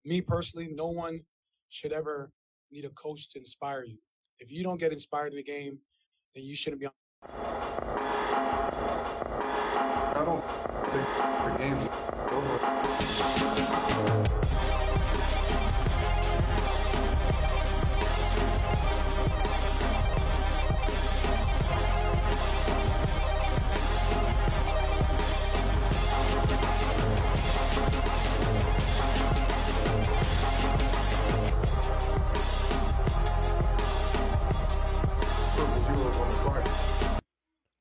Me personally, no one should ever need a coach to inspire you. If you don't get inspired in the game, then you shouldn't be on. I don't think the game's over.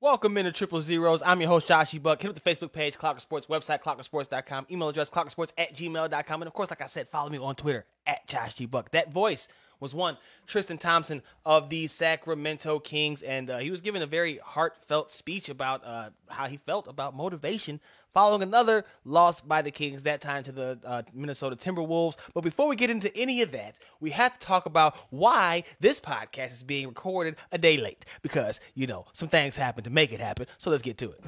Welcome into Triple Zeros. I'm your host, Josh E. Buck. Hit up the Facebook page, Clocker Sports, website, clockersports.com, email address, clockersports@gmail.com, and of course, like I said, follow me on Twitter, @Josh G. Buck. That voice was one Tristan Thompson of the Sacramento Kings, and he was giving a very heartfelt speech about how he felt about motivation following another loss by the Kings, that time to the Minnesota Timberwolves. But before we get into any of that, we have to talk about why this podcast is being recorded a day late. Because, some things happen to make it happen. So let's get to it.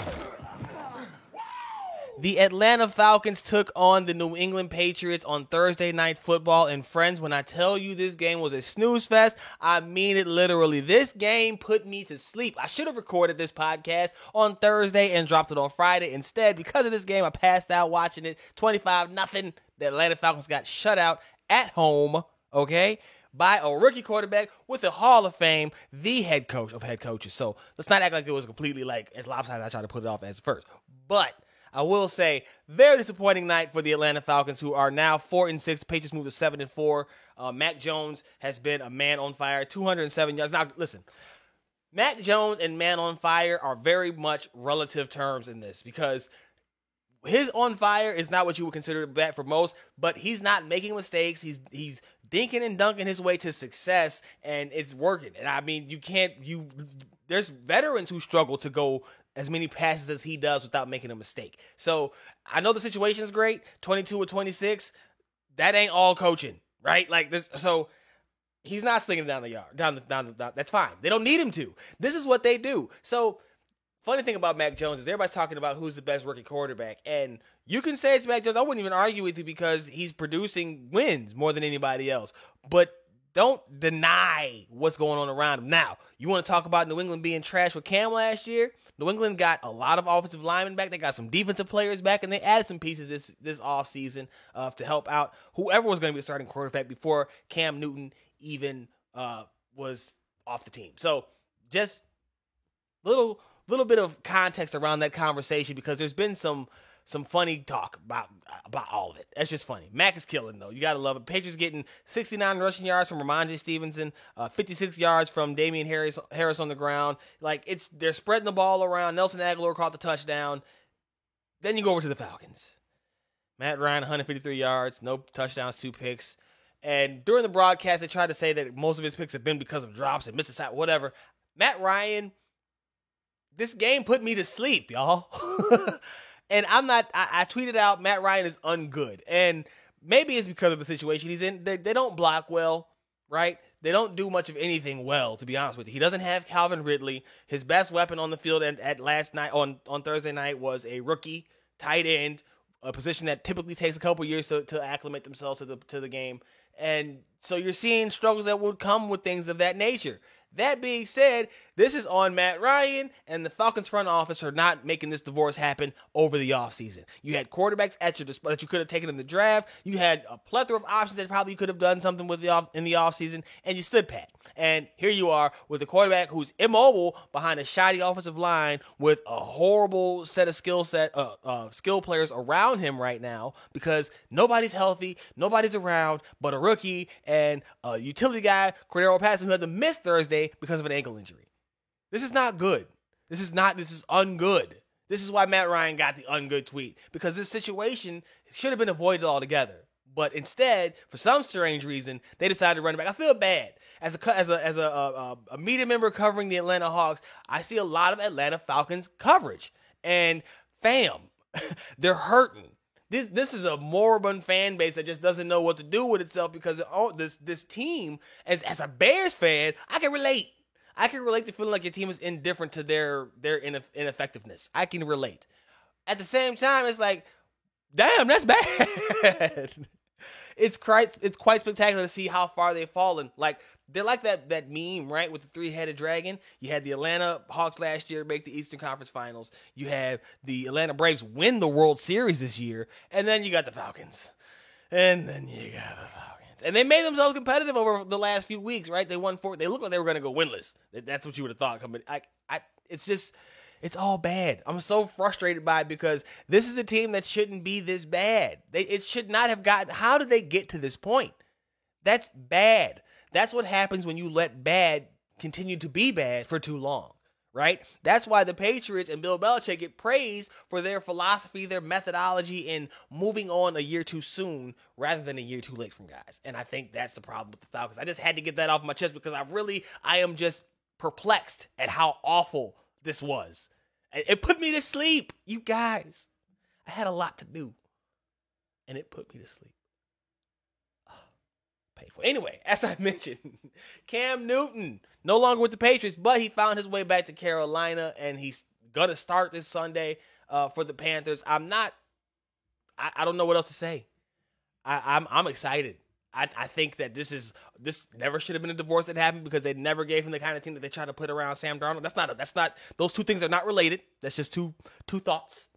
The Atlanta Falcons took on the New England Patriots on Thursday Night Football. And friends, when I tell you this game was a snooze fest, I mean it literally. This game put me to sleep. I should have recorded this podcast on Thursday and dropped it on Friday. Instead, because of this game, I passed out watching it. 25-0. The Atlanta Falcons got shut out at home, okay, by a rookie quarterback with the Hall of Fame, the head coach of head coaches. So let's not act like it was completely as lopsided as I tried to put it off as first. But I will say, very disappointing night for the Atlanta Falcons, who are now 4-6. The Patriots moved to 7-4. Mac Jones has been a man on fire, 207 yards. Now, listen, Mac Jones and man on fire are very much relative terms in this, because his on fire is not what you would consider that for most, but he's not making mistakes. He's dinking and dunking his way to success, and it's working. And I mean, there's veterans who struggle to go as many passes as he does without making a mistake. So I know the situation is great, 22 or 26. That ain't all coaching, right? Like this. So he's not slinging it down the yard, down the. That's fine. They don't need him to. This is what they do. So funny thing about Mac Jones is everybody's talking about who's the best rookie quarterback, and you can say it's Mac Jones. I wouldn't even argue with you because he's producing wins more than anybody else. But don't deny what's going on around him. Now, you want to talk about New England being trash with Cam last year? New England got a lot of offensive linemen back. They got some defensive players back, and they added some pieces this offseason to help out whoever was going to be the starting quarterback before Cam Newton even was off the team. So just little bit of context around that conversation, because there's been some funny talk about all of it. That's just funny. Mac is killing, though. You got to love it. Patriots getting 69 rushing yards from Ramondre Stevenson, 56 yards from Damian Harris on the ground. They're spreading the ball around. Nelson Aguilar caught the touchdown. Then you go over to the Falcons. Matt Ryan, 153 yards, no touchdowns, 2 picks. And during the broadcast, they tried to say that most of his picks have been because of drops and misses out, whatever. Matt Ryan, this game put me to sleep, y'all. And I tweeted out, Matt Ryan is ungood. And maybe it's because of the situation he's in. They don't block well, right? They don't do much of anything well, to be honest with you. He doesn't have Calvin Ridley. His best weapon on the field at last night, on Thursday night, was a rookie tight end, a position that typically takes a couple years to acclimate themselves to the game. And so you're seeing struggles that would come with things of that nature. That being said, this is on Matt Ryan, and the Falcons front office are not making this divorce happen over the offseason. You had quarterbacks at your disposal that you could have taken in the draft. You had a plethora of options that probably could have done something with in the offseason, and you stood pat. And here you are with a quarterback who's immobile behind a shoddy offensive line with a horrible set of skill players around him right now, because nobody's healthy, nobody's around but a rookie and a utility guy, Cordero Patterson, who had to miss Thursday because of an ankle injury. This is not good. This is ungood. This is why Matt Ryan got the ungood tweet, because this situation should have been avoided altogether. But instead, for some strange reason, they decided to run it back. I feel bad. As a media member covering the Atlanta Hawks, I see a lot of Atlanta Falcons coverage. And fam, they're hurting. This is a moribund fan base that just doesn't know what to do with itself, because this team, as a Bears fan, I can relate. I can relate to feeling like your team is indifferent to their ineffectiveness. I can relate. At the same time, it's like, damn, that's bad. it's quite spectacular to see how far they've fallen. Like, they're like that meme, right, with the three-headed dragon. You had the Atlanta Hawks last year make the Eastern Conference Finals. You had the Atlanta Braves win the World Series this year. And then you got the Falcons. And then you got the Falcons. And they made themselves competitive over the last few weeks, right? They won 4. They looked like they were going to go winless. That's what you would have thought. It's all bad. I'm so frustrated by it because this is a team that shouldn't be this bad. It should not have gotten. How did they get to this point? That's bad. That's what happens when you let bad continue to be bad for too long, right? That's why the Patriots and Bill Belichick get praised for their philosophy, their methodology in moving on a year too soon rather than a year too late from guys. And I think that's the problem with the Falcons. I just had to get that off my chest because I am just perplexed at how awful this was. It put me to sleep, you guys. I had a lot to do, and it put me to sleep. Painful. Anyway, as I mentioned, Cam Newton, no longer with the Patriots, but he found his way back to Carolina, and he's going to start this Sunday for the Panthers. I don't know what else to say. I'm excited. I think that this never should have been a divorce that happened because they never gave him the kind of team that they tried to put around Sam Darnold. That's not those two things are not related. That's just two thoughts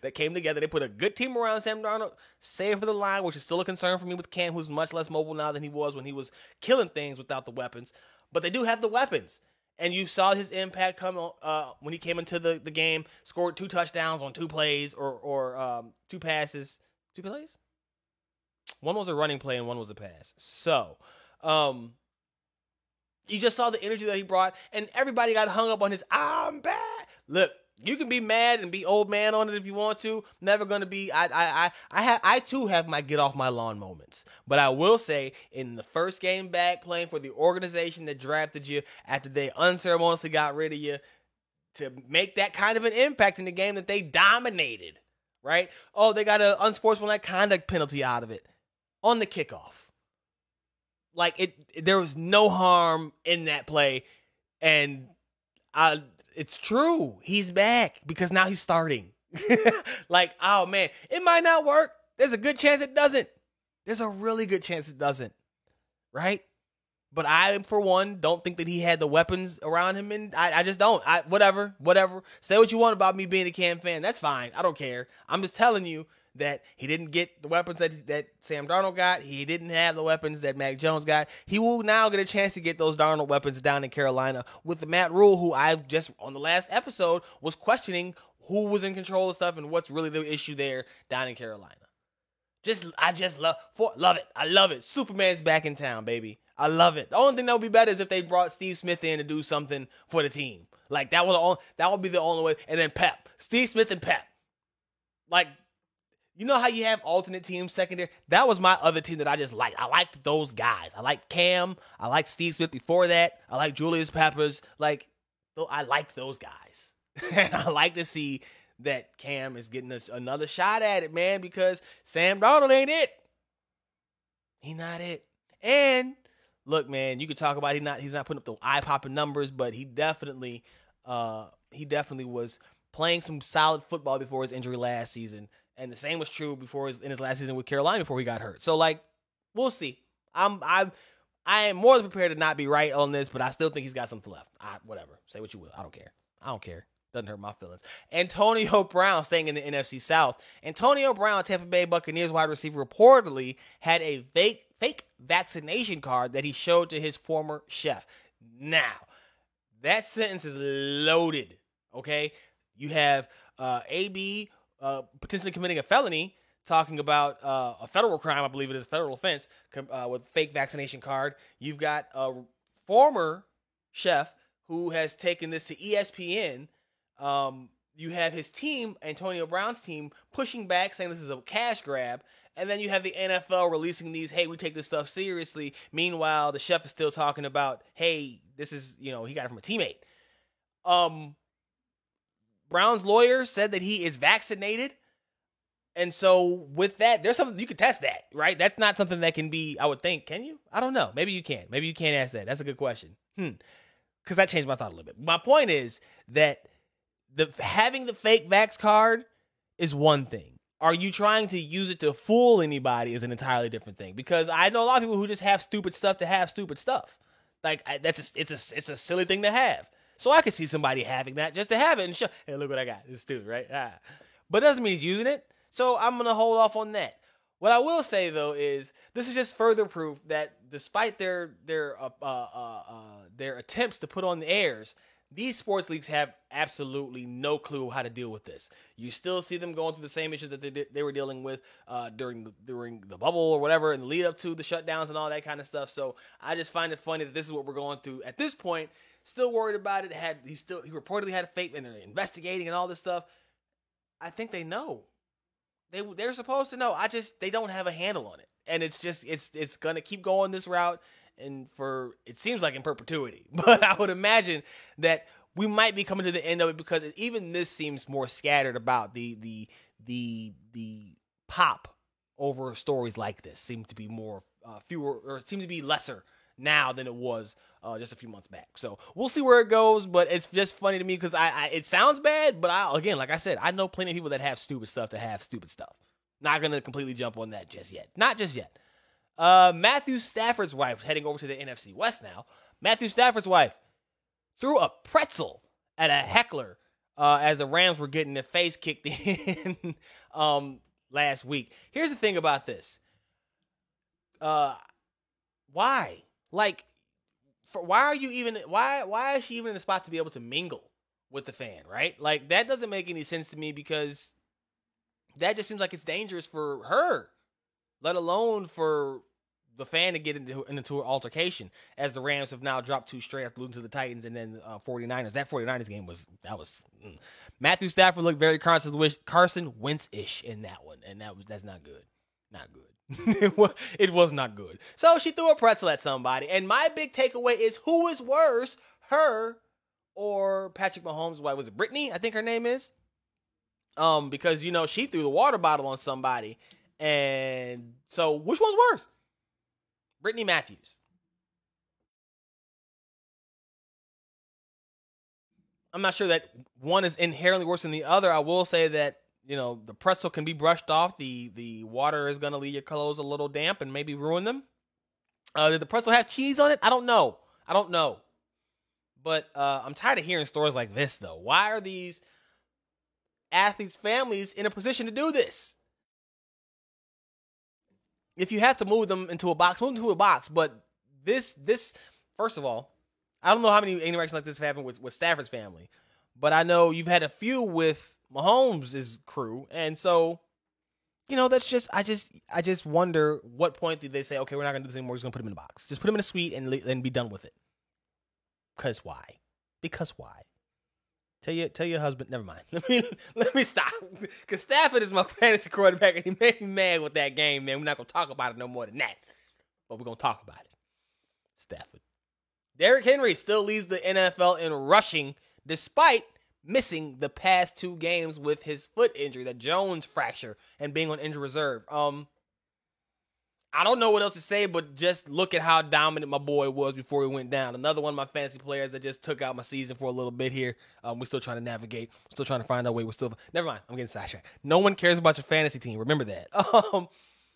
that came together. They put a good team around Sam Darnold, save for the line, which is still a concern for me with Cam, who's much less mobile now than he was when he was killing things without the weapons. But they do have the weapons. And you saw his impact come on when he came into the game, scored 2 touchdowns on 2 plays or 2 passes. 2 plays? One was a running play and one was a pass. So, you just saw the energy that he brought, and everybody got hung up on his "I'm bad." Look, you can be mad and be old man on it if you want to. Never gonna be. I too have my get off my lawn moments, but I will say, in the first game back, playing for the organization that drafted you after they unceremoniously got rid of you, to make that kind of an impact in the game that they dominated, right? Oh, they got an unsportsmanlike conduct penalty out of it on the kickoff. Like, there was no harm in that play, and it's true. He's back because now he's starting. Like, oh man, it might not work. There's a good chance it doesn't. There's a really good chance it doesn't, right? But I, for one, don't think that he had the weapons around him, and I just don't. Whatever. Say what you want about me being a Cam fan. That's fine. I don't care. I'm just telling you that he didn't get the weapons that Sam Darnold got. He didn't have the weapons that Mac Jones got. He will now get a chance to get those Darnold weapons down in Carolina with the Matt Rule, who I just, on the last episode, was questioning who was in control of stuff and what's really the issue there down in Carolina. I just love it. I love it. Superman's back in town, baby. I love it. The only thing that would be better is if they brought Steve Smith in to do something for the team. Like, that would be the only way. And then Pep. Steve Smith and Pep. Like, you know how you have alternate teams secondary? That was my other team that I just liked. I liked those guys. I liked Cam. I liked Steve Smith before that. I liked Julius Peppers. Like, I liked those guys. And I like to see that Cam is getting another shot at it, man, because Sam Darnold ain't it. He not it. And look, man, you could talk about he's not putting up the eye-popping numbers, but he definitely was playing some solid football before his injury last season. And the same was true in his last season with Carolina before he got hurt. So, like, we'll see. I am more than prepared to not be right on this, but I still think he's got something left. Whatever. Say what you will. I don't care. Doesn't hurt my feelings. Antonio Brown, staying in the NFC South. Antonio Brown, Tampa Bay Buccaneers wide receiver, reportedly had a fake vaccination card that he showed to his former chef. Now, that sentence is loaded, okay? You have AB potentially committing a felony, talking about a federal crime, I believe it is a federal offense, with fake vaccination card. You've got a former chef who has taken this to ESPN. You have his team, Antonio Brown's team, pushing back, saying this is a cash grab. And then you have the NFL releasing these, hey, we take this stuff seriously. Meanwhile, the chef is still talking about, hey, this is, he got it from a teammate. Brown's lawyer said that he is vaccinated. And so with that, there's something, you could test that, right? That's not something that can be, I would think, can you? I don't know. Maybe you can. Maybe you can't ask that. That's a good question. Because that changed my thought a little bit. My point is that having the fake vax card is one thing. Are you trying to use it to fool anybody is an entirely different thing. Because I know a lot of people who just have stupid stuff to have stupid stuff. Like, it's a silly thing to have. So I could see somebody having that just to have it and show, hey, look what I got. It's stupid, right? But it doesn't mean he's using it. So I'm going to hold off on that. What I will say, though, is this is just further proof that despite their attempts to put on the airs, these sports leagues have absolutely no clue how to deal with this. You still see them going through the same issues that they were dealing with during the bubble or whatever, and the lead up to the shutdowns and all that kind of stuff. So I just find it funny that this is what we're going through at this point. Still worried about it. He reportedly had a fake, and they're investigating and all this stuff. I think they know. They're supposed to know. They don't have a handle on it, and it's gonna keep going this route. And it seems like in perpetuity, but I would imagine that we might be coming to the end of it because even this seems more scattered about the pop over stories like this seem to be fewer, or seem to be lesser now than it was just a few months back. So we'll see where it goes, but it's just funny to me because it sounds bad, but again, like I said, I know plenty of people that have stupid stuff to have stupid stuff. Not gonna completely jump on that just yet. Not just yet. Matthew Stafford's wife, heading over to the NFC West now. Matthew Stafford's wife threw a pretzel at a heckler as the Rams were getting their face kicked in last week. Here's the thing about this. Why? Like, why is she even in the spot to be able to mingle with the fan, right? Like, that doesn't make any sense to me because that just seems like it's dangerous for her, let alone for the fan to get into an altercation, as the Rams have now dropped 2 straight after losing to the Titans and then 49ers. That 49ers game was Matthew Stafford looked very Carson Wentz-ish in that one, and that's not good. Not good. It was not good. So she threw a pretzel at somebody, and my big takeaway is, who is worse, her or Patrick Mahomes' wife? Was it Brittany? I think her name is. Because she threw the water bottle on somebody, and so which one's worse? Brittany Matthews. I'm not sure that one is inherently worse than the other. I will say that the pretzel can be brushed off. The water is going to leave your clothes a little damp and maybe ruin them. Did the pretzel have cheese on it? I don't know. But I'm tired of hearing stories like this, though. Why are these athletes' families in a position to do this? If you have to move them into a box, move them to a box. But this, first of all, I don't know how many interactions like this have happened with Stafford's family, but I know you've had a few with Mahomes' crew, and so that's just I just wonder what point did they say, okay, we're not gonna do this anymore. We're just gonna put him in a box, just put him in a suite and be done with it. Because why? Tell your husband. Never mind. Let me stop. Because Stafford is my fantasy quarterback, and he made me mad with that game, man. We're not gonna talk about it no more than that, but we're gonna talk about it. Stafford. Derrick Henry still leads the NFL in rushing, despite missing the past 2 games with his foot injury, the Jones fracture, and being on injured reserve. I don't know what else to say, but just look at how dominant my boy was before he went down. Another one of my fantasy players that just took out my season for a little bit here. We're still trying to navigate. We're still trying to find our way. Never mind. I'm getting sidetracked. No one cares about your fantasy team. Remember that.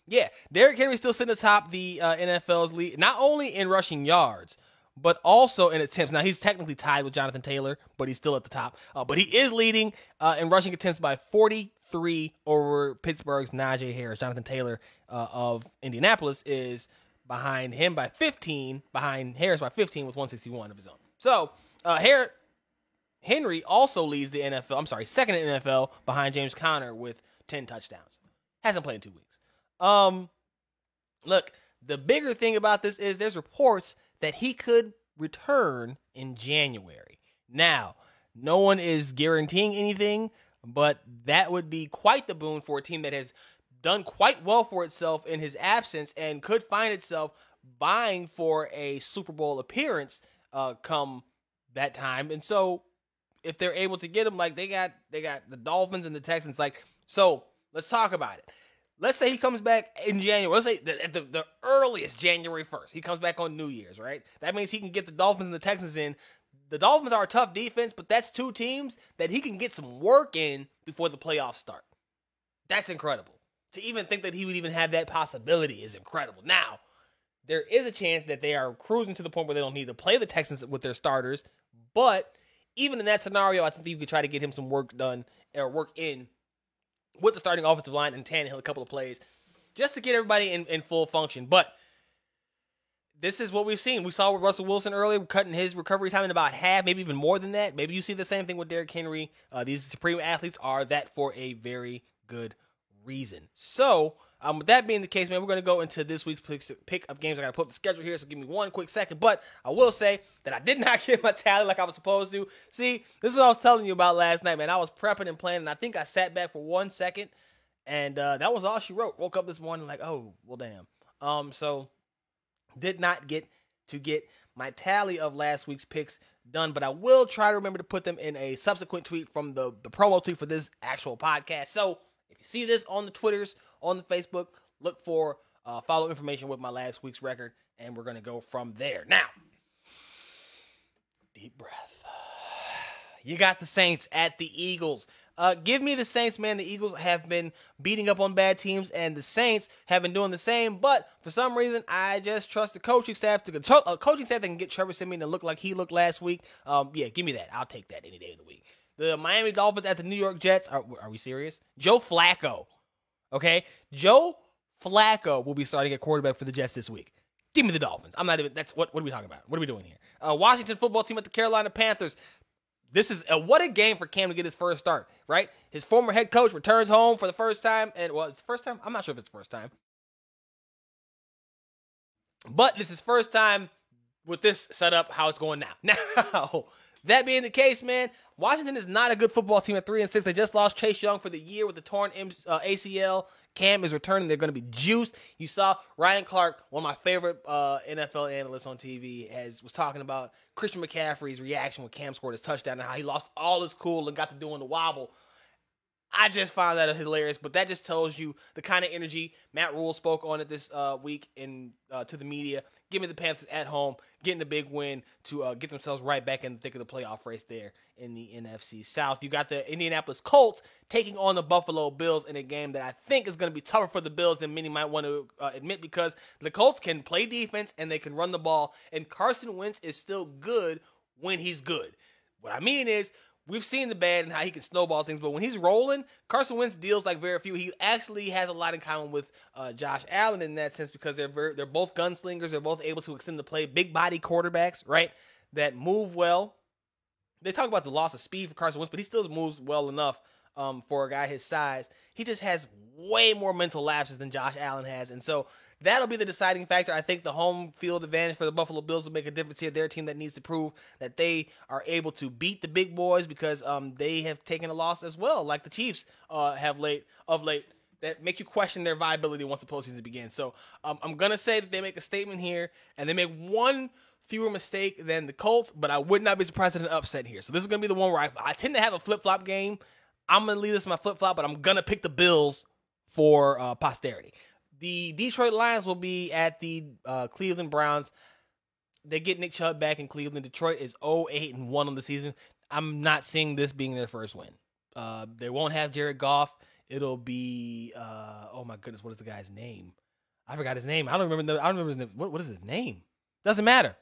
Yeah, Derrick Henry still sitting atop the NFL's lead, not only in rushing yards, but also in attempts. Now, he's technically tied with Jonathan Taylor, but he's still at the top. But he is leading in rushing attempts by 43 over Pittsburgh's Najee Harris. Jonathan Taylor of Indianapolis is behind him by 15, behind Harris by 15 with 161 of his own. So, Henry also leads the NFL, second in the NFL behind James Conner with 10 touchdowns. Hasn't played in 2 weeks. Look, the bigger thing about this is there's reports that he could return in January. Now, no one is guaranteeing anything, but that would be quite the boon for a team that has done quite well for itself in his absence and could find itself vying for a Super Bowl appearance come that time. And so if they're able to get him, like they got the Dolphins and the Texans, so let's talk about it. Let's say he comes back in January. Let's say at the earliest, January 1st. He comes back on New Year's, right? That means he can get the Dolphins and the Texans in. The Dolphins are a tough defense, but that's 2 teams that he can get some work in before the playoffs start. That's incredible. To even think that he would even have that possibility is incredible. Now, there is a chance that they are cruising to the point where they don't need to play the Texans with their starters. But even in that scenario, I think that you could try to get him some work done or work in with the starting offensive line and Tannehill a couple of plays just to get everybody in full function. But this is what we've seen. We saw with Russell Wilson earlier, cutting his recovery time in about half, maybe even more than that. Maybe you see the same thing with Derrick Henry. These supreme athletes are that for a very good reason. So, with that being the case, man, we're going to go into this week's pick of games. I got to put up the schedule here, so give me one quick second. But I will say that I did not get my tally like I was supposed to. See, this is what I was telling you about last night, man. I was prepping and planning, and I think I sat back for 1 second, and that was all she wrote. Woke up this morning like, oh, well, damn. So did not get my tally of last week's picks done, but I will try to remember to put them in a subsequent tweet from the promo tweet for this actual podcast. So if you see this on the Twitters, on the Facebook, look for follow information with my last week's record, and we're going to go from there. Now, deep breath. You got the Saints at the Eagles. Give me the Saints, man. The Eagles have been beating up on bad teams, and the Saints have been doing the same. But for some reason, I just trust the coaching staff to a coaching staff that can get Trevor Siemian to look like he looked last week. Yeah, give me that. I'll take that any day of the week. The Miami Dolphins at the New York Jets. Are we serious? Joe Flacco. Okay, Joe Flacco will be starting at quarterback for the Jets this week. Give me the Dolphins. I'm not even. That's what are we talking about? What are we doing here? Washington football team at the Carolina Panthers. This is what a game for Cam to get his first start, right? His former head coach returns home for the first time, and it's the first time. I'm not sure if it's the first time, but this is first time with this setup. How it's going now. Now, that being the case, man, Washington is not a good football team at 3-6. They just lost Chase Young for the year with the torn ACL. Cam is returning. They're going to be juiced. You saw Ryan Clark, one of my favorite NFL analysts on TV, was talking about Christian McCaffrey's reaction when Cam scored his touchdown and how he lost all his cool and got to doing the wobble. I just found that hilarious, but that just tells you the kind of energy. Matt Rule spoke on it this week to the media. Give me the Panthers at home, getting a big win to get themselves right back in the thick of the playoff race there in the NFC South. You got the Indianapolis Colts taking on the Buffalo Bills in a game that I think is going to be tougher for the Bills than many might want to admit, because the Colts can play defense and they can run the ball, and Carson Wentz is still good when he's good. What I mean is, we've seen the bad and how he can snowball things, but when he's rolling, Carson Wentz deals like very few. He actually has a lot in common with Josh Allen in that sense, because they're both gunslingers. They're both able to extend the play. Big body quarterbacks, right, that move well. They talk about the loss of speed for Carson Wentz, but he still moves well enough for a guy his size. He just has way more mental lapses than Josh Allen has, and so that'll be the deciding factor. I think the home field advantage for the Buffalo Bills will make a difference here. They're a team that needs to prove that they are able to beat the big boys, because they have taken a loss as well, like the Chiefs have of late, that make you question their viability once the postseason begins. So I'm going to say that they make a statement here, and they make one fewer mistake than the Colts, but I would not be surprised at an upset here. So this is going to be the one where I tend to have a flip-flop game. I'm going to leave this in my flip-flop, but I'm going to pick the Bills for posterity. The Detroit Lions will be at the Cleveland Browns. They get Nick Chubb back in Cleveland. Detroit is 0-8-1 on the season. I'm not seeing this being their first win. They won't have Jared Goff. It'll be oh my goodness, what is the guy's name? I forgot his name. I don't remember his name. What is his name? Doesn't matter.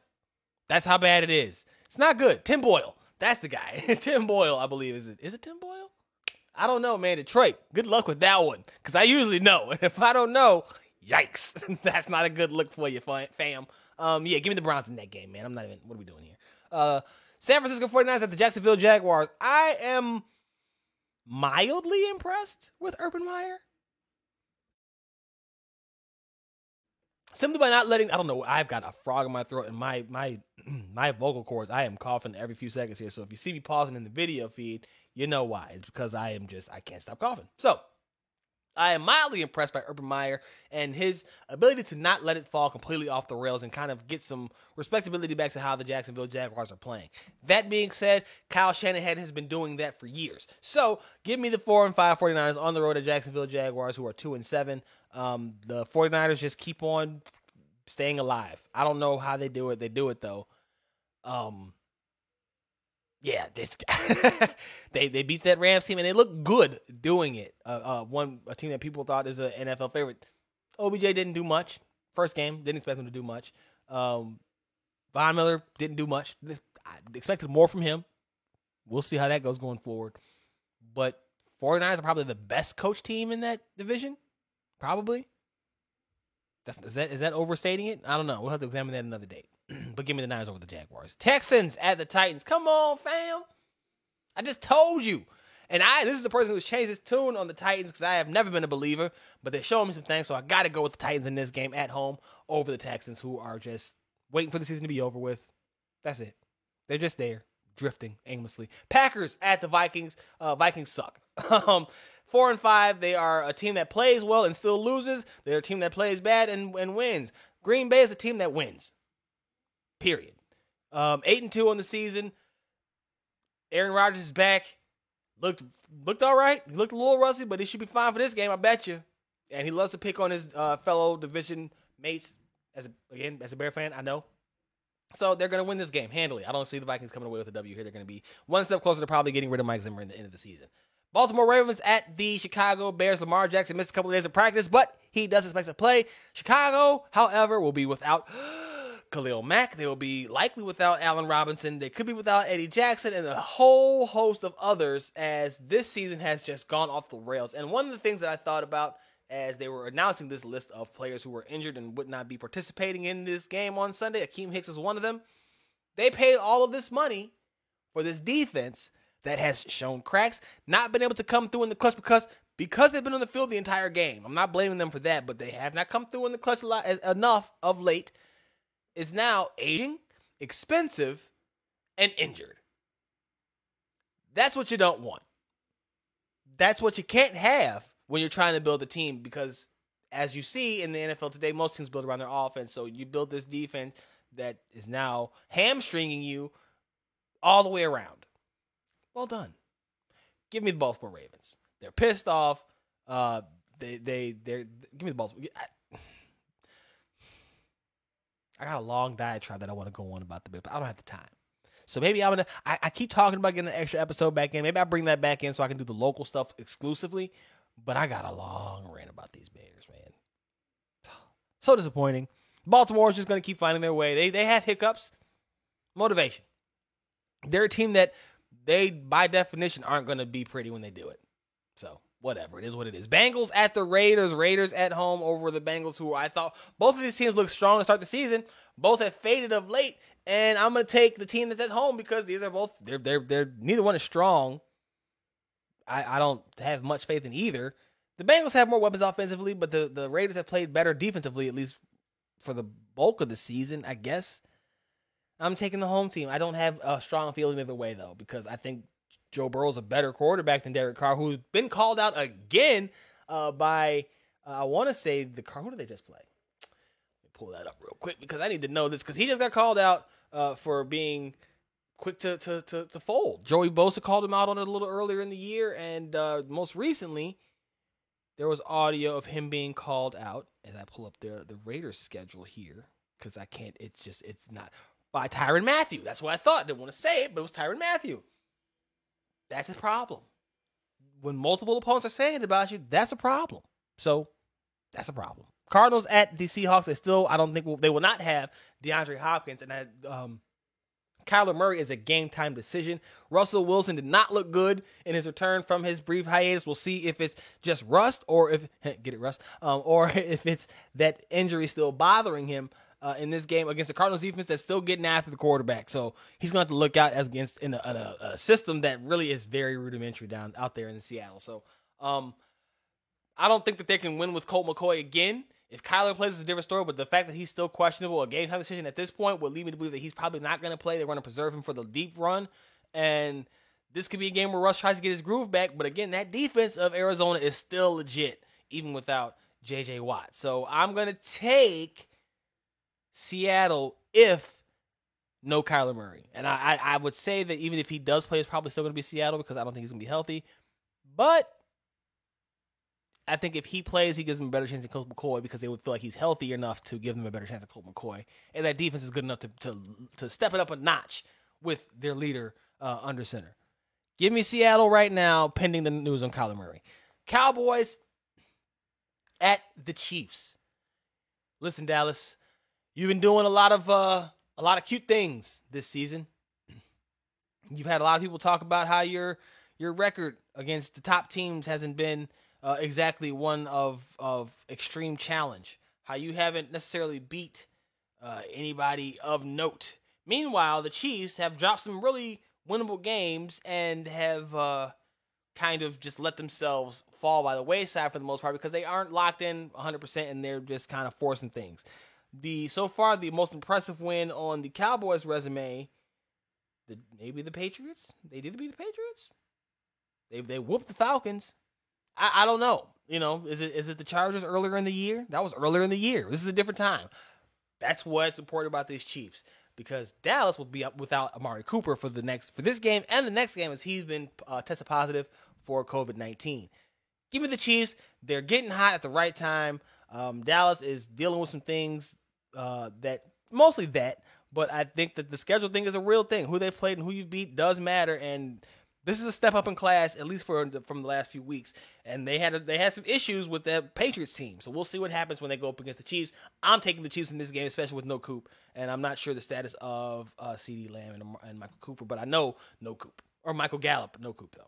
That's how bad it is. It's not good. Tim Boyle. That's the guy. Tim Boyle, I believe. Is it Tim Boyle? I don't know, man. Detroit, good luck with that one, because I usually know. And if I don't know, yikes. That's not a good look for you, fam. Yeah, give me the Browns in that game, man. I'm not even, what are we doing here? San Francisco 49ers at the Jacksonville Jaguars. I am mildly impressed with Urban Meyer. Simply by not letting, I don't know, I've got a frog in my throat and my vocal cords. I am coughing every few seconds here. So if you see me pausing in the video feed, you know why. It's because I can't stop coughing. So I am mildly impressed by Urban Meyer and his ability to not let it fall completely off the rails and kind of get some respectability back to how the Jacksonville Jaguars are playing. That being said, Kyle Shanahan has been doing that for years. So give me the 4-5 49ers on the road at Jacksonville Jaguars, who are 2-7. The 49ers just keep on staying alive. I don't know how they do it. They do it though. Yeah, they beat that Rams team and they look good doing it. A team that people thought is an NFL favorite. OBJ didn't do much. First game, didn't expect him to do much. Von Miller didn't do much. I expected more from him. We'll see how that goes going forward. But 49ers are probably the best coach team in that division. Probably. Is that overstating it? I don't know. We'll have to examine that another date. But give me the Niners over the Jaguars. Texans at the Titans. Come on, fam. I just told you. And this is the person who's changed his tune on the Titans because I have never been a believer. But they're showing me some things, so I got to go with the Titans in this game at home over the Texans, who are just waiting for the season to be over with. That's it. They're just there, drifting aimlessly. Packers at the Vikings. Vikings suck. 4-5. They are a team that plays well and still loses. They're a team that plays bad and wins. Green Bay is a team that wins. Period. 8-2 on the season. Aaron Rodgers is back. Looked all right. He looked a little rusty, but he should be fine for this game, I bet you. And he loves to pick on his fellow division mates. As a Bear fan, I know. So they're going to win this game handily. I don't see the Vikings coming away with a W here. They're going to be one step closer to probably getting rid of Mike Zimmer in the end of the season. Baltimore Ravens at the Chicago Bears. Lamar Jackson missed a couple of days of practice, but he does expect to play. Chicago, however, will be without Khalil Mack. They will be likely without Allen Robinson. They could be without Eddie Jackson and a whole host of others as this season has just gone off the rails. And one of the things that I thought about as they were announcing this list of players who were injured and would not be participating in this game on Sunday, Akeem Hicks is one of them. They paid all of this money for this defense that has shown cracks, not been able to come through in the clutch because they've been on the field the entire game. I'm not blaming them for that, but they have not come through in the clutch enough of late. Is now aging, expensive, and injured. That's what you don't want. That's what you can't have when you're trying to build a team because, as you see in the NFL today, most teams build around their offense. So you build this defense that is now hamstringing you all the way around. Well done. Give me the Baltimore Ravens. They're pissed off. They're give me the Baltimore. I got a long diatribe that I want to go on about the Bills, but I don't have the time. So maybe I keep talking about getting an extra episode back in. Maybe I bring that back in so I can do the local stuff exclusively. But I got a long rant about these Bears, man. So disappointing. Baltimore is just going to keep finding their way. They have hiccups. Motivation. They're a team that they, by definition, aren't going to be pretty when they do it. So, whatever. It is what it is. Bengals at the Raiders. Raiders at home over the Bengals, who I thought both of these teams look strong to start the season. Both have faded of late. And I'm going to take the team that's at home because these are both, they're neither one is strong. I don't have much faith in either. The Bengals have more weapons offensively, but the Raiders have played better defensively, at least for the bulk of the season, I guess. I'm taking the home team. I don't have a strong feeling either way, though, because I think Joe Burrow's a better quarterback than Derek Carr, who's been called out again by, I want to say, the Carr. Who did they just play? Let me pull that up real quick because I need to know this because he just got called out for being quick to fold. Joey Bosa called him out on it a little earlier in the year, and most recently, there was audio of him being called out, as I pull up the Raiders schedule here, because I can't, it's not, by Tyrann Mathieu. That's what I thought. Didn't want to say it, but it was Tyrann Mathieu. That's a problem. When multiple opponents are saying it about you, that's a problem. So, that's a problem. Cardinals at the Seahawks, I don't think they will not have DeAndre Hopkins, and Kyler Murray is a game-time decision. Russell Wilson did not look good in his return from his brief hiatus. We'll see if it's just rust or if or if it's that injury still bothering him in this game against the Cardinals defense that's still getting after the quarterback. So he's going to have to look out as against in a system that really is very rudimentary out there in Seattle. So I don't think that they can win with Colt McCoy again. If Kyler plays, it's a different story, but the fact that he's still questionable, a game-time decision at this point would lead me to believe that he's probably not going to play. They're going to preserve him for the deep run, and this could be a game where Russ tries to get his groove back, but again, that defense of Arizona is still legit, even without J.J. Watt. So I'm going to take Seattle if no Kyler Murray. And I would say that even if he does play, it's probably still going to be Seattle because I don't think he's going to be healthy. But I think if he plays, he gives them a better chance than Colt McCoy because they would feel like he's healthy enough to give them a better chance than Colt McCoy. And that defense is good enough to step it up a notch with their leader, under center. Give me Seattle right now, pending the news on Kyler Murray. Cowboys at the Chiefs. Listen, Dallas, you've been doing a lot of cute things this season. You've had a lot of people talk about how your record against the top teams hasn't been exactly one of extreme challenge. How you haven't necessarily beat anybody of note. Meanwhile, the Chiefs have dropped some really winnable games and have kind of just let themselves fall by the wayside for the most part because they aren't locked in 100% and they're just kind of forcing things. So far, the most impressive win on the Cowboys' resume, maybe the Patriots? They did beat the Patriots? They whooped the Falcons. I don't know. You know, is it the Chargers earlier in the year? That was earlier in the year. This is a different time. That's what's important about these Chiefs. Because Dallas will be up without Amari Cooper for this game and the next game as he's been tested positive for COVID-19. Give me the Chiefs. They're getting hot at the right time. Dallas is dealing with some things mostly that, but I think that the schedule thing is a real thing. Who they played and who you beat does matter, and this is a step up in class, at least from the last few weeks. And they had some issues with the Patriots team, so we'll see what happens when they go up against the Chiefs. I'm taking the Chiefs in this game, especially with no Coop, and I'm not sure the status of CeeDee Lamb and Michael Cooper, but I know no Coop. Or Michael Gallup, no Coop, though.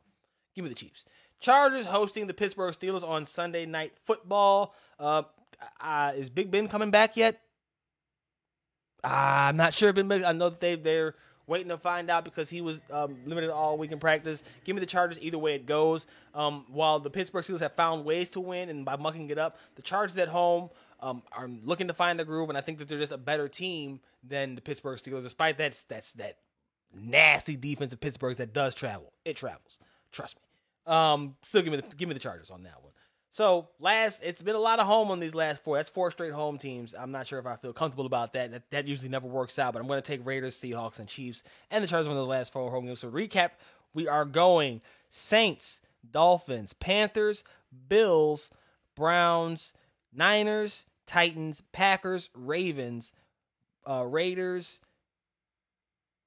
Give me the Chiefs. Chargers hosting the Pittsburgh Steelers on Sunday Night Football. Is Big Ben coming back yet? I'm not sure. I know that they're waiting to find out because he was limited all week in practice. Give me the Chargers either way it goes. While the Pittsburgh Steelers have found ways to win and by mucking it up, the Chargers at home are looking to find a groove, and I think that they're just a better team than the Pittsburgh Steelers, despite that nasty defense of Pittsburgh that does travel. It travels. Trust me. Still give me the Chargers on that one. So it's been a lot of home on these last four. That's 4 straight home teams. I'm not sure if I feel comfortable about that. That usually never works out, but I'm going to take Raiders, Seahawks, and Chiefs, and the Chargers on those last 4 home games. So recap, we are going Saints, Dolphins, Panthers, Bills, Browns, Niners, Titans, Packers, Ravens, Raiders,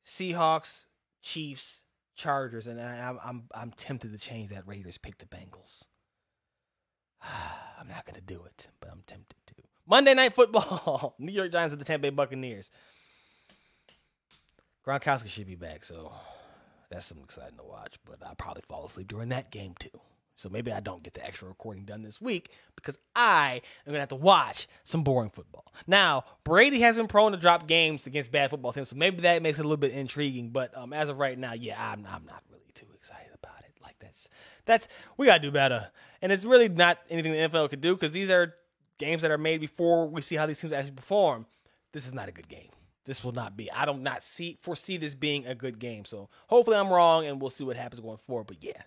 Seahawks, Chiefs, Chargers, and I'm tempted to change that Raiders, pick the Bengals. I'm not going to do it, but I'm tempted to. Monday Night Football. New York Giants at the Tampa Bay Buccaneers. Gronkowski should be back, so that's something exciting to watch, but I'll probably fall asleep during that game too. So maybe I don't get the extra recording done this week because I am going to have to watch some boring football. Now, Brady has been prone to drop games against bad football teams, so maybe that makes it a little bit intriguing, but as of right now, yeah, I'm not really too excited about it. Like that's we got to do better. And it's really not anything the NFL could do because these are games that are made before we see how these teams actually perform. This is not a good game. This will not be. I do not foresee this being a good game. So hopefully I'm wrong and we'll see what happens going forward. But yeah.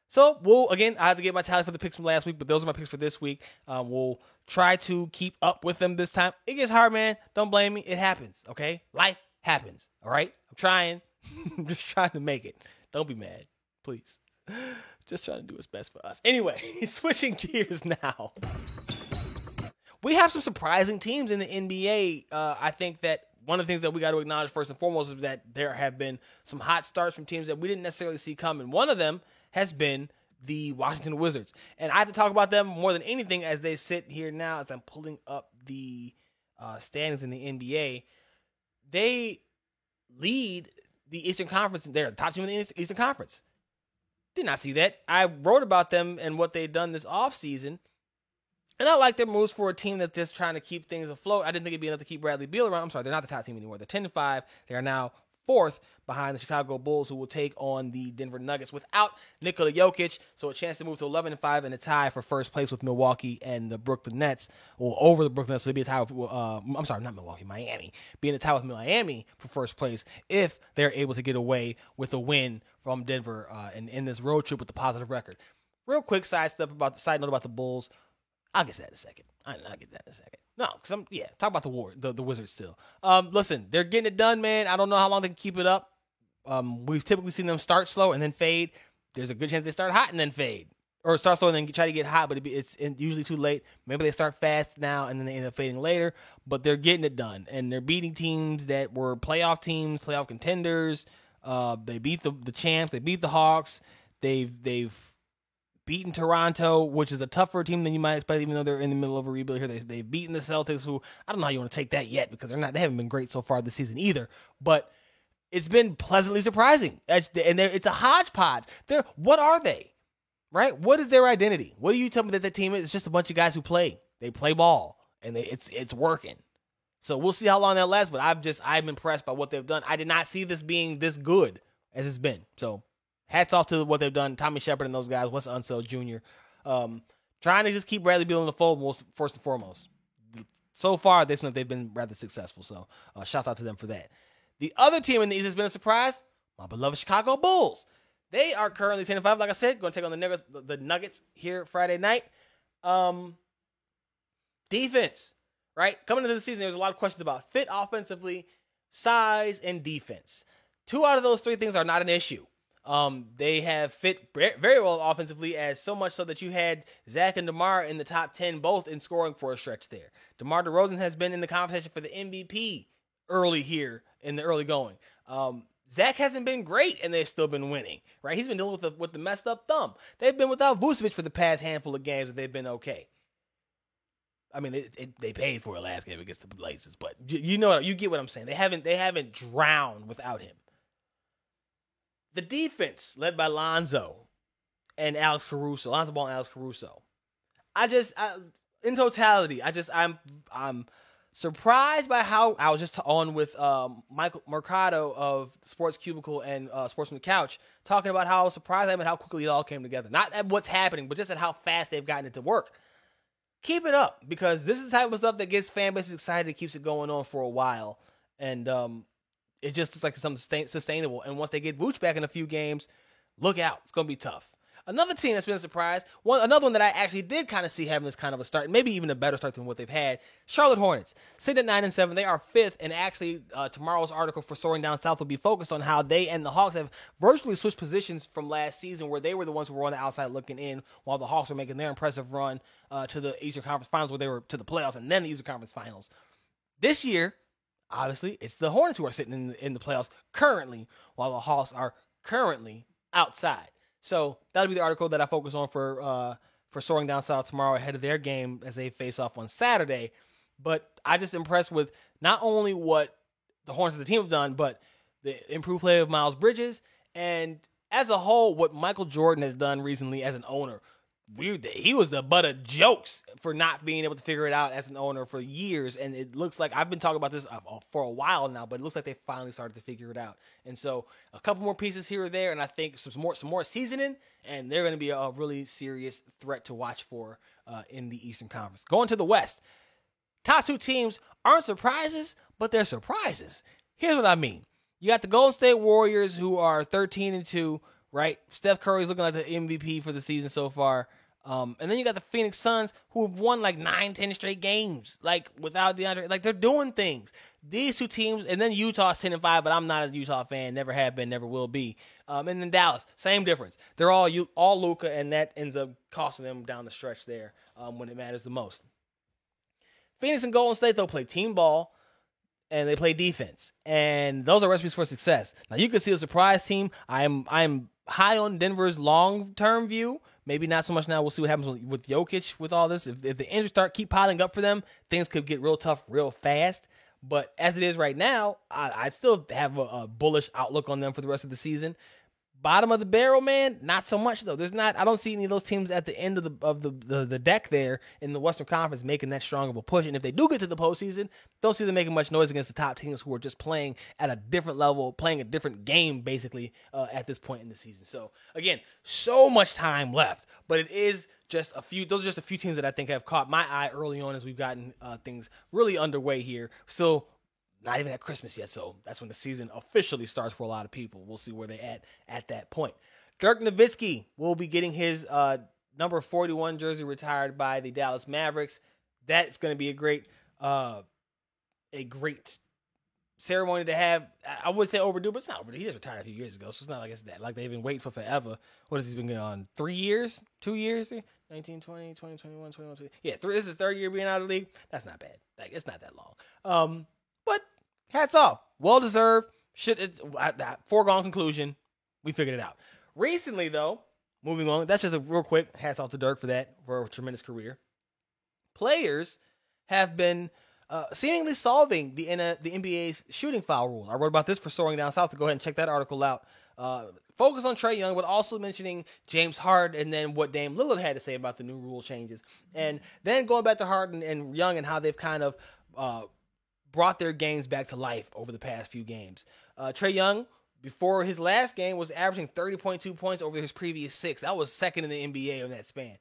So I have to get my tally for the picks from last week, but those are my picks for this week. We'll try to keep up with them this time. It gets hard, man. Don't blame me. It happens. Okay. Life happens. All right. I'm trying. I'm just trying to make it. Don't be mad, please. Just trying to do what's best for us. Anyway, switching gears now. We have some surprising teams in the NBA. I think that one of the things that we got to acknowledge first and foremost is that there have been some hot starts from teams that we didn't necessarily see coming. One of them has been the Washington Wizards. And I have to talk about them more than anything as they sit here now as I'm pulling up the standings in the NBA. They lead the Eastern Conference. They're the top team in the Eastern Conference. Did not see that. I wrote about them and what they've done this offseason. And I like their moves for a team that's just trying to keep things afloat. I didn't think it'd be enough to keep Bradley Beal around. I'm sorry, they're not the top team anymore. They're 10-5. They are now 4th behind the Chicago Bulls, who will take on the Denver Nuggets without Nikola Jokic. So a chance to move to 11-5 and a tie for first place with Milwaukee and the Brooklyn Nets, or over the Brooklyn Nets. So it'd be a tie with, not Milwaukee, Miami. Being a tie with Miami for first place if they're able to get away with a win from Denver and in this road trip with a positive record. Real quick side note about the Bulls. I'll get to that in a second. I'll get that in a second. No, because talk about the Wizards still. Listen, they're getting it done, man. I don't know how long they can keep it up. We've typically seen them start slow and then fade. There's a good chance they start hot and then fade. or start slow and then try to get hot, but it's usually too late. Maybe they start fast now and then they end up fading later, but they're getting it done. And they're beating teams that were playoff teams, playoff contenders. They beat the champs. They beat the Hawks. They've beaten Toronto, which is a tougher team than you might expect, even though they're in the middle of a rebuild here. They've beaten the Celtics, who I don't know how you want to take that yet because they haven't been great so far this season either. But it's been pleasantly surprising. And it's a hodgepodge. What are they? Right? What is their identity? What do you tell me that team is? It's just a bunch of guys who play. They play ball, and it's working. So we'll see how long that lasts, but I'm impressed by what they've done. I did not see this being this good as it's been. So hats off to what they've done. Tommy Shepard and those guys, Wes Unseld Jr. Trying to just keep Bradley Beal in the fold first and foremost. So far, they've been rather successful. So shout out to them for that. The other team in the East has been a surprise. My beloved Chicago Bulls. They are currently 10-5. Like I said, going to take on the Nuggets here Friday night. Defense, right? Coming into the season, there was a lot of questions about fit offensively, size, and defense. 2 out of those 3 things are not an issue. They have fit very well offensively, as so much so that you had Zach and DeMar in the top 10, both in scoring for a stretch there. DeMar DeRozan has been in the conversation for the MVP early here in the early going. Zach hasn't been great, and they've still been winning, right? He's been dealing with the messed up thumb. They've been without Vucevic for the past handful of games, and they've been okay. I mean, they paid for it last game against the Blazers, but you get what I'm saying. They haven't drowned without him. The defense, led by Lonzo and Alex Caruso, Lonzo Ball and Alex Caruso. In totality, I'm surprised by how I was just on with Michael Mercado of Sports Cubicle and Sportsman Couch talking about how surprised I am at how quickly it all came together. Not at what's happening, but just at how fast they've gotten it to work. Keep it up, because this is the type of stuff that gets fan bases excited, keeps it going on for a while, and it just looks like something sustainable. And once they get Vooch back in a few games, look out. It's going to be tough. Another team that's been a surprise, another one that I actually did kind of see having this kind of a start, maybe even a better start than what they've had, Charlotte Hornets. Sitting at 9-7, they are 5th, and actually tomorrow's article for Soaring Down South will be focused on how they and the Hawks have virtually switched positions from last season, where they were the ones who were on the outside looking in, while the Hawks were making their impressive run to the Eastern Conference Finals, where they were to the playoffs and then the Eastern Conference Finals. This year, obviously, it's the Hornets who are sitting in the playoffs currently, while the Hawks are currently outside. So that'll be the article that I focus on for Soaring Down South tomorrow ahead of their game as they face off on Saturday. But I just impressed with not only what the Hornets of the team have done, but the improved play of Miles Bridges, and as a whole, what Michael Jordan has done recently as an owner. He was the butt of jokes for not being able to figure it out as an owner for years, and it looks like I've been talking about this for a while now, but it looks like they finally started to figure it out. And so a couple more pieces here or there, and I think some more seasoning, and they're going to be a really serious threat to watch for in the Eastern Conference. Going to the West, top 2 teams aren't surprises, but they're surprises. Here's what I mean. You got the Golden State Warriors, who are 13-2, right? Steph Curry's looking like the MVP for the season so far. And then you got the Phoenix Suns, who have won like 9-10 straight games, like without DeAndre. Like, they're doing things. These 2 teams, and then Utah's 10-5, but I'm not a Utah fan, never have been, never will be. And then Dallas, same difference. They're all Luka, and that ends up costing them down the stretch there when it matters the most. Phoenix and Golden State, they'll play team ball, and they play defense, and those are recipes for success. Now, you can see a surprise team. I'm high on Denver's long-term view. Maybe not so much now. We'll see what happens with Jokic with all this. If the injuries keep piling up for them, things could get real tough real fast. But as it is right now, I still have a bullish outlook on them for the rest of the season. Bottom of the barrel, man, not so much though. I don't see any of those teams at the end of the deck there in the Western Conference making that strong of a push. And if they do get to the postseason, don't see them making much noise against the top teams who are just playing at a different level, playing a different game basically at this point in the season. So again, so much time left, but it is just a few. Those are just a few teams that I think have caught my eye early on as we've gotten things really underway here. Still not even at Christmas yet, so that's when the season officially starts for a lot of people. We'll see where they're at that point. Dirk Nowitzki will be getting his number 41 jersey retired by the Dallas Mavericks. That's going to be a great ceremony to have, I would say overdue, but it's not overdue. He just retired a few years ago, so it's not like it's that. Like they've been waiting for forever. What has he been going on? 3 years? 2 years? 19, 20, 20, 21, 21, 22. Yeah, this is the third year being out of the league. That's not bad. Like, it's not that long. But hats off. Well deserved. Foregone conclusion. We figured it out. Recently, though, moving on, that's just a real quick hats off to Dirk for that, for a tremendous career. Players have been seemingly solving the NBA's shooting foul rule. I wrote about this for Soaring Down South. Go ahead and check that article out. Focus on Trae Young, but also mentioning James Harden and then what Dame Lillard had to say about the new rule changes. And then going back to Harden and Young and how they've kind of brought their games back to life over the past few games. Trae Young, before his last game, was averaging 30.2 points over his previous 6. That was second in the NBA in that span.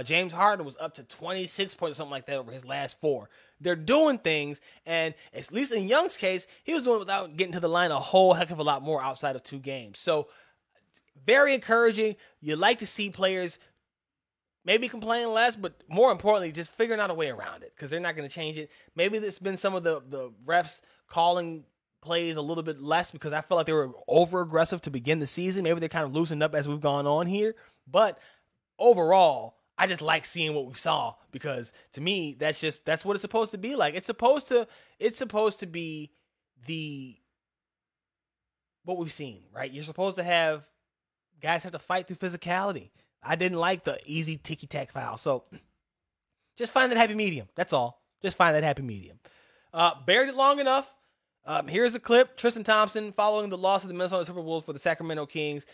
James Harden was up to 26 points or something like that over his last 4. They're doing things, and at least in Young's case, he was doing it without getting to the line a whole heck of a lot more outside of 2 games. So, very encouraging. You like to see players maybe complain less, but more importantly, just figuring out a way around it because they're not going to change it. Maybe it's been some of the refs calling plays a little bit less because I felt like they were over-aggressive to begin the season. Maybe they're kind of loosened up as we've gone on here. But overall, I just like seeing what we saw because to me, that's what it's supposed to be like. It's supposed to be what we've seen, right? You're supposed to have guys have to fight through physicality. I didn't like the easy ticky-tack foul. So just find that happy medium. That's all. Just find that happy medium. Buried it long enough. Here's a clip. Tristan Thompson following the loss of the Minnesota Timberwolves for the Sacramento Kings.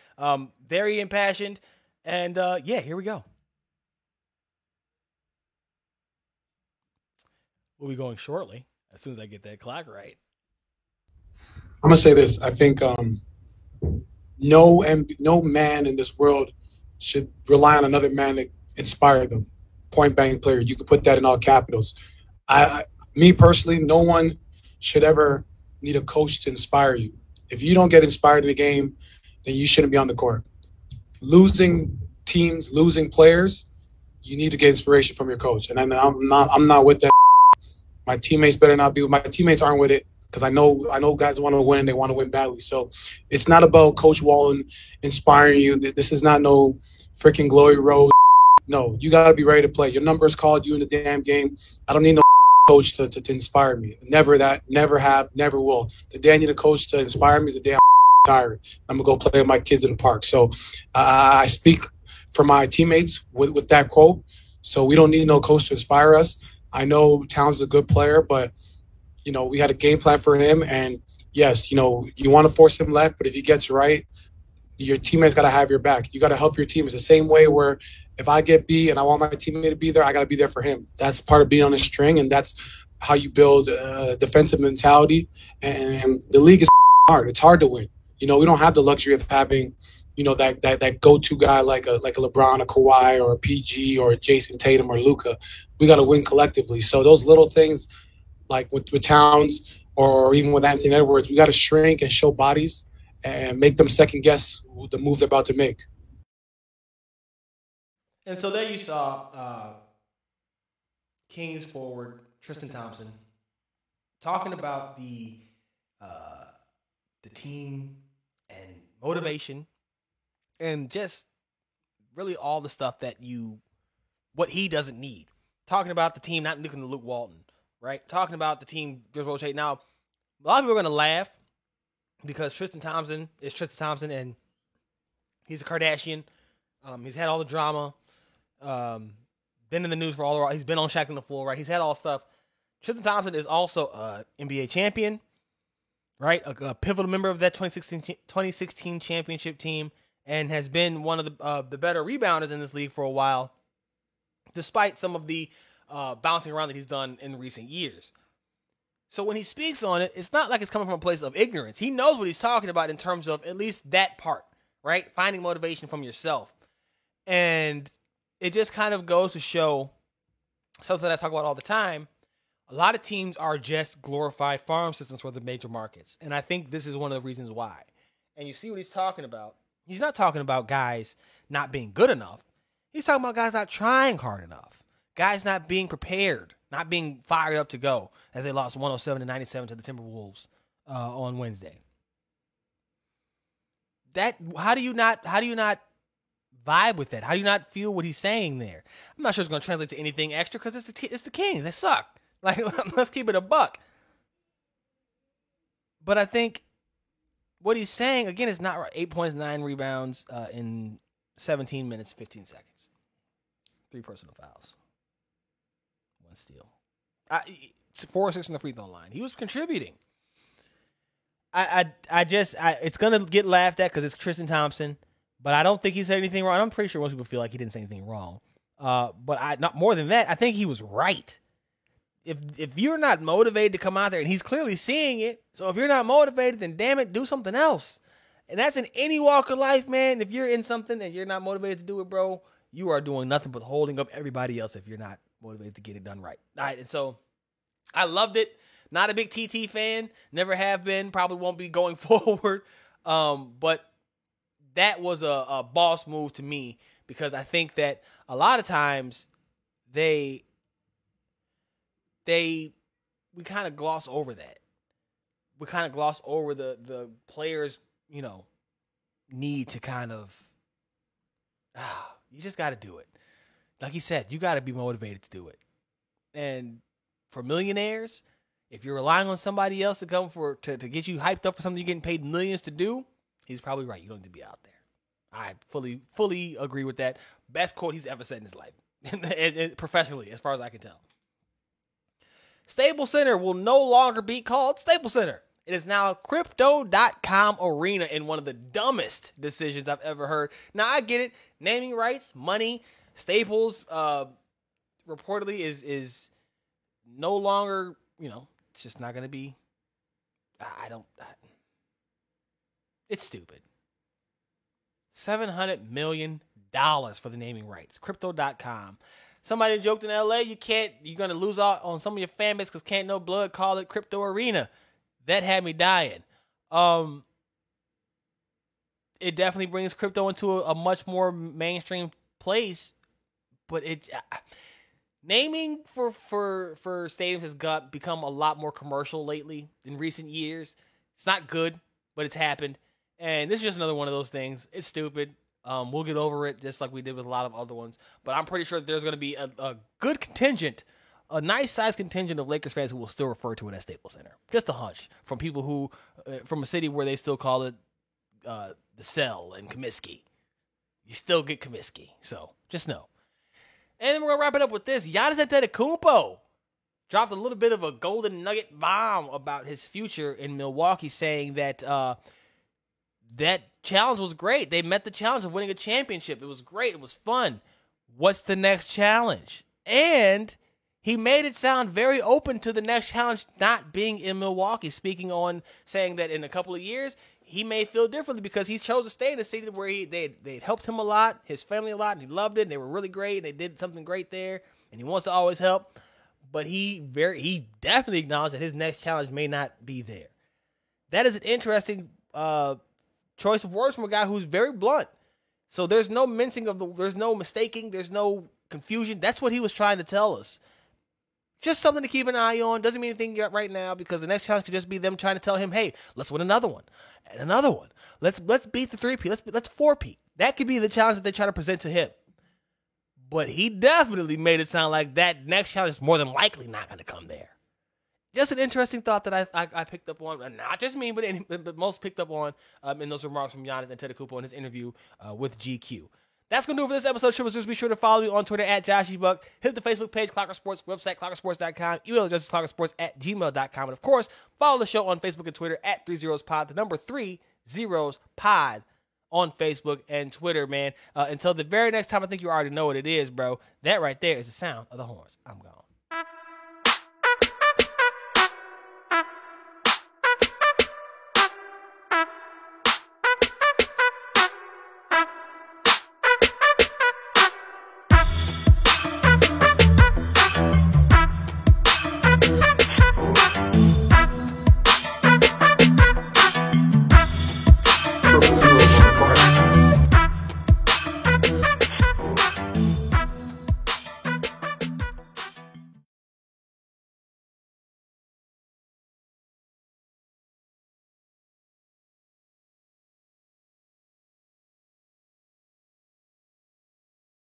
Very impassioned. And here we go. We'll be going shortly as soon as I get that clock right. I'm going to say this. I think no man in this world should rely on another man to inspire them. Point blank player. You could put that in all capitals. Me personally, no one should ever need a coach to inspire you. If you don't get inspired in the game, then you shouldn't be on the court. Losing teams, losing players, you need to get inspiration from your coach. And I'm not with that. My teammates better not be. My teammates aren't with it because I know guys want to win and they want to win badly. So it's not about Coach Walton inspiring you. This is not no freaking glory road. No, you got to be ready to play. Your number is called. You in the damn game. I don't need no coach to inspire me. Never have, never will. The day I need a coach to inspire me is the day I'm tired. I'm going to go play with my kids in the park. So I speak for my teammates with that quote. So we don't need no coach to inspire us. I know Towns is a good player, but, we had a game plan for him. And, yes, you want to force him left, but if he gets right, your teammates got to have your back. You got to help your team. It's the same way where if I get beat and I want my teammate to be there, I got to be there for him. That's part of being on a string, and that's how you build a defensive mentality. And the league is hard. It's hard to win. We don't have the luxury of having, that go-to guy like a LeBron, a Kawhi, or a PG, or a Jason Tatum, or Luka. We got to win collectively. So those little things, like with Towns or even with Anthony Edwards, we got to shrink and show bodies and make them second-guess the move they're about to make. And so there you saw Kings forward Tristan Thompson talking about the team and motivation and just really all the stuff what he doesn't need. Talking about the team not looking to Luke Walton, right? Talking about the team just rotate. Now, a lot of people are going to laugh because Tristan Thompson is Tristan Thompson and he's a Kardashian. He's had all the drama. Been in the news for he's been on Shaq on the Floor, right? He's had all stuff. Tristan Thompson is also an NBA champion, right? A pivotal member of that 2016 championship team and has been one of the better rebounders in this league for a while, despite some of the bouncing around that he's done in recent years. So when he speaks on it, it's not like it's coming from a place of ignorance. He knows what he's talking about in terms of at least that part, right? Finding motivation from yourself. And it just kind of goes to show something that I talk about all the time. A lot of teams are just glorified farm systems for the major markets. And I think this is one of the reasons why. And you see what he's talking about. He's not talking about guys not being good enough. He's talking about guys not trying hard enough. Guys not being prepared, not being fired up to go as they lost 107-97 to the Timberwolves on Wednesday. How do you not vibe with that? How do you not feel what he's saying there? I'm not sure it's going to translate to anything extra because it's the Kings. They suck. Like, let's keep it a buck. But I think what he's saying, again, is not right. 8 points, 9 rebounds in 17 minutes, 15 seconds. 3 personal fouls. 1 steal. 4 or 6 on the free throw line. He was contributing. It's going to get laughed at because it's Tristan Thompson, but I don't think he said anything wrong. I'm pretty sure most people feel like he didn't say anything wrong. But not more than that, I think he was right. If you're not motivated to come out there, and he's clearly seeing it, so if you're not motivated, then damn it, do something else. And that's in any walk of life, man. If you're in something and you're not motivated to do it, bro, you are doing nothing but holding up everybody else if you're not motivated to get it done right. All right, and so I loved it. Not a big TT fan, never have been, probably won't be going forward. But that was a boss move to me because I think that a lot of times we kind of gloss over that. We kind of gloss over the players, need to kind of, you just got to do it. Like he said, you got to be motivated to do it. And for millionaires, if you're relying on somebody else to come to get you hyped up for something you're getting paid millions to do, he's probably right. You don't need to be out there. I fully agree with that. Best quote he's ever said in his life, and professionally, as far as I can tell. Staples Center will no longer be called Staples Center. It is now Crypto.com Arena in one of the dumbest decisions I've ever heard. Now, I get it. Naming rights, money, Staples reportedly is no longer, it's just not going to be. It's stupid. $700 million for the naming rights. Crypto.com. Somebody joked in LA, you're going to lose out on some of your fan base because can't no blood call it Crypto Arena. That had me dying. It definitely brings crypto into a much more mainstream place, but naming for stadiums has become a lot more commercial lately in recent years. It's not good, but it's happened. And this is just another one of those things. It's stupid. We'll get over it just like we did with a lot of other ones. But I'm pretty sure there's going to be a good contingent, a nice-sized contingent of Lakers fans who will still refer to it as Staples Center. Just a hunch from people who, from a city where they still call it the Cell and Comiskey. You still get Comiskey. So just know. And then we're going to wrap it up with this. Giannis Antetokounmpo dropped a little bit of a golden nugget bomb about his future in Milwaukee, saying that that challenge was great. They met the challenge of winning a championship. It was great. It was fun. What's the next challenge? And he made it sound very open to the next challenge not being in Milwaukee, speaking on saying that in a couple of years, he may feel differently because he chose to stay in a city where they helped him a lot, his family a lot, and he loved it, and they were really great, and they did something great there, and he wants to always help. But he definitely acknowledged that his next challenge may not be there. That is an interesting choice of words from a guy who's very blunt. So there's no mincing there's no mistaking, there's no confusion. That's what he was trying to tell us. Just something to keep an eye on. Doesn't mean anything yet right now because the next challenge could just be them trying to tell him, hey, let's win another one. And another one. Let's beat the 3P. Let's 4P. That could be the challenge that they try to present to him. But he definitely made it sound like that next challenge is more than likely not going to come there. Just an interesting thought that I picked up on, and not just me, but most picked up on in those remarks from Giannis Antetokounmpo in his interview with GQ. That's going to do it for this episode. Just be sure to follow me on Twitter at JoshyBuck. Hit the Facebook page, Clocker Sports, website, clockersports.com. Email address is clockersports@gmail.com. And, of course, follow the show on Facebook and Twitter at 30spod, the number 30pod on Facebook and Twitter, man. Until the very next time, I think you already know what it is, bro. That right there is the sound of the horns. I'm gone.